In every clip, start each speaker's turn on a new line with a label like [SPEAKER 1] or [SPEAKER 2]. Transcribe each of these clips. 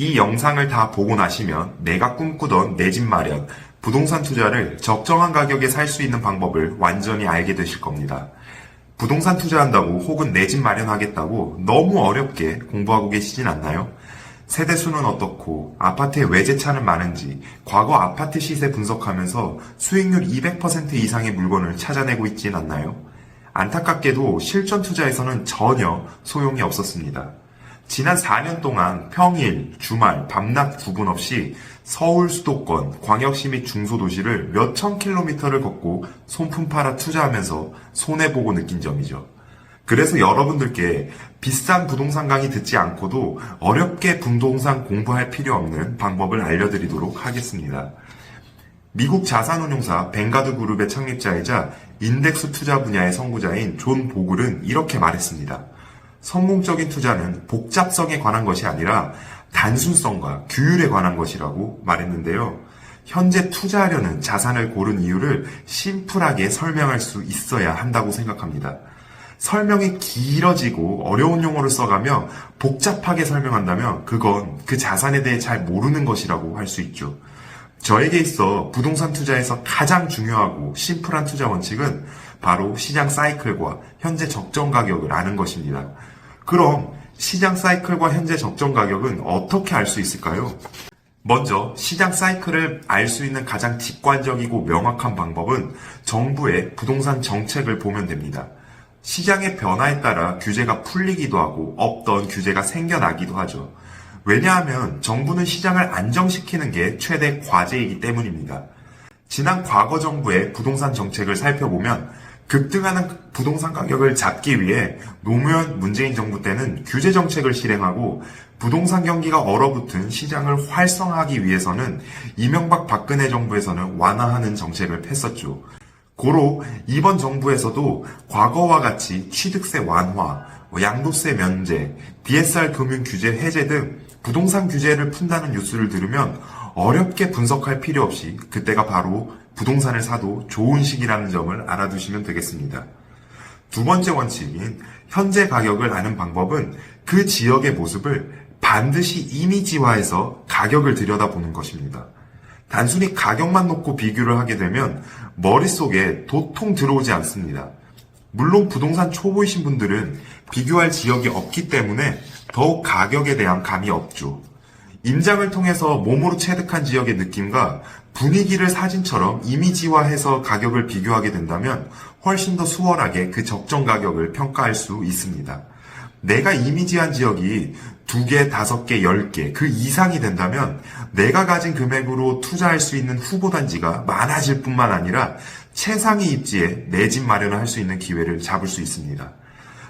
[SPEAKER 1] 이 영상을 다 보고 나시면 내가 꿈꾸던 내 집 마련, 부동산 투자를 적정한 가격에 살 수 있는 방법을 완전히 알게 되실 겁니다. 부동산 투자한다고 혹은 내 집 마련하겠다고 너무 어렵게 공부하고 계시진 않나요? 세대수는 어떻고 아파트에 외제차는 많은지 과거 아파트 시세 분석하면서 수익률 200% 이상의 물건을 찾아내고 있진 않나요? 안타깝게도 실전 투자에서는 전혀 소용이 없었습니다. 지난 4년 동안 평일, 주말, 밤낮 구분 없이 서울 수도권, 광역시 및 중소도시를 몇천 킬로미터를 걷고 손품 팔아 투자하면서 손해보고 느낀 점이죠. 그래서 여러분들께 비싼 부동산 강의 듣지 않고도 어렵게 부동산 공부할 필요 없는 방법을 알려드리도록 하겠습니다. 미국 자산운용사 뱅가드 그룹의 창립자이자 인덱스 투자 분야의 선구자인 존 보글은 이렇게 말했습니다. 성공적인 투자는 복잡성에 관한 것이 아니라 단순성과 규율에 관한 것이라고 말했는데요. 현재 투자하려는 자산을 고른 이유를 심플하게 설명할 수 있어야 한다고 생각합니다. 설명이 길어지고 어려운 용어를 써가며 복잡하게 설명한다면 그건 그 자산에 대해 잘 모르는 것이라고 할 수 있죠. 저에게 있어 부동산 투자에서 가장 중요하고 심플한 투자 원칙은 바로 시장 사이클과 현재 적정 가격을 아는 것입니다. 그럼 시장 사이클과 현재 적정 가격은 어떻게 알 수 있을까요? 먼저 시장 사이클을 알 수 있는 가장 직관적이고 명확한 방법은 정부의 부동산 정책을 보면 됩니다. 시장의 변화에 따라 규제가 풀리기도 하고 없던 규제가 생겨나기도 하죠. 왜냐하면 정부는 시장을 안정시키는 게 최대 과제이기 때문입니다. 지난 과거 정부의 부동산 정책을 살펴보면 급등하는 부동산 가격을 잡기 위해 노무현 문재인 정부 때는 규제 정책을 실행하고 부동산 경기가 얼어붙은 시장을 활성화하기 위해서는 이명박 박근혜 정부에서는 완화하는 정책을 폈었죠. 고로 이번 정부에서도 과거와 같이 취득세 완화, 양도세 면제, DSR 금융 규제 해제 등 부동산 규제를 푼다는 뉴스를 들으면 어렵게 분석할 필요 없이 그때가 바로 부동산을 사도 좋은 시기라는 점을 알아두시면 되겠습니다. 두 번째 원칙인 현재 가격을 아는 방법은 그 지역의 모습을 반드시 이미지화해서 가격을 들여다보는 것입니다. 단순히 가격만 놓고 비교를 하게 되면 머릿속에 도통 들어오지 않습니다. 물론 부동산 초보이신 분들은 비교할 지역이 없기 때문에 더욱 가격에 대한 감이 없죠. 임장을 통해서 몸으로 체득한 지역의 느낌과 분위기를 사진처럼 이미지화해서 가격을 비교하게 된다면 훨씬 더 수월하게 그 적정 가격을 평가할 수 있습니다. 내가 이미지한 지역이 2개, 5개, 10개 그 이상이 된다면 내가 가진 금액으로 투자할 수 있는 후보단지가 많아질 뿐만 아니라 최상위 입지에 내 집 마련을 할 수 있는 기회를 잡을 수 있습니다.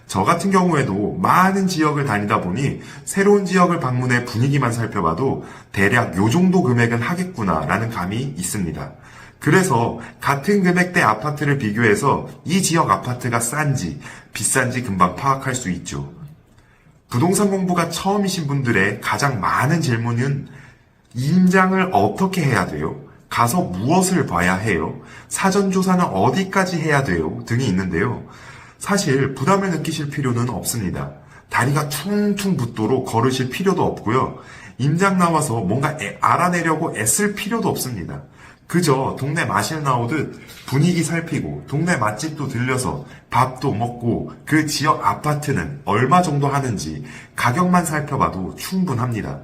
[SPEAKER 1] 저 같은 경우에도 많은 지역을 다니다 보니 새로운 지역을 방문해 분위기만 살펴봐도 대략 요 정도 금액은 하겠구나라는 감이 있습니다. 그래서 같은 금액대 아파트를 비교해서 이 지역 아파트가 싼지 비싼지 금방 파악할 수 있죠. 부동산 공부가 처음이신 분들의 가장 많은 질문은 임장을 어떻게 해야 돼요? 가서 무엇을 봐야 해요? 사전조사는 어디까지 해야 돼요? 등이 있는데요. 사실 부담을 느끼실 필요는 없습니다. 다리가 퉁퉁 붓도록 걸으실 필요도 없고요. 임장 나와서 뭔가 알아내려고 애쓸 필요도 없습니다. 그저 동네 마실 나오듯 분위기 살피고 동네 맛집도 들려서 밥도 먹고 그 지역 아파트는 얼마 정도 하는지 가격만 살펴봐도 충분합니다.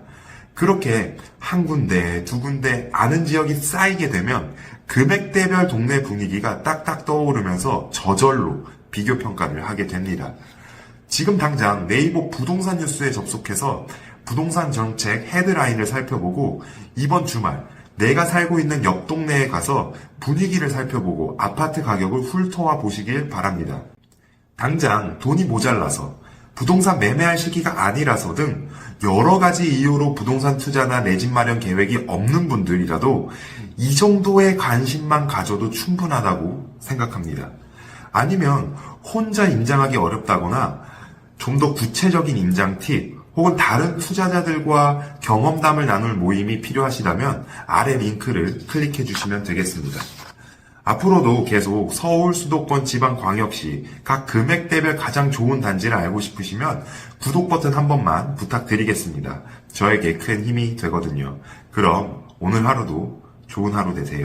[SPEAKER 1] 그렇게 한 군데, 두 군데 아는 지역이 쌓이게 되면 금액대별 동네 분위기가 딱딱 떠오르면서 저절로 비교 평가를 하게 됩니다. 지금 당장 네이버 부동산 뉴스에 접속해서 부동산 정책 헤드라인을 살펴보고 이번 주말 내가 살고 있는 옆 동네에 가서 분위기를 살펴보고 아파트 가격을 훑어와 보시길 바랍니다. 당장 돈이 모자라서 부동산 매매할 시기가 아니라서 등 여러 가지 이유로 부동산 투자나 내 집 마련 계획이 없는 분들이라도 이 정도의 관심만 가져도 충분하다고 생각합니다. 아니면 혼자 임장하기 어렵다거나 좀 더 구체적인 임장 팁 혹은 다른 투자자들과 경험담을 나눌 모임이 필요하시다면 아래 링크를 클릭해 주시면 되겠습니다. 앞으로도 계속 서울, 수도권, 지방, 광역시 각 금액대별 가장 좋은 단지를 알고 싶으시면 구독 버튼 한 번만 부탁드리겠습니다. 저에게 큰 힘이 되거든요. 그럼 오늘 하루도 좋은 하루 되세요.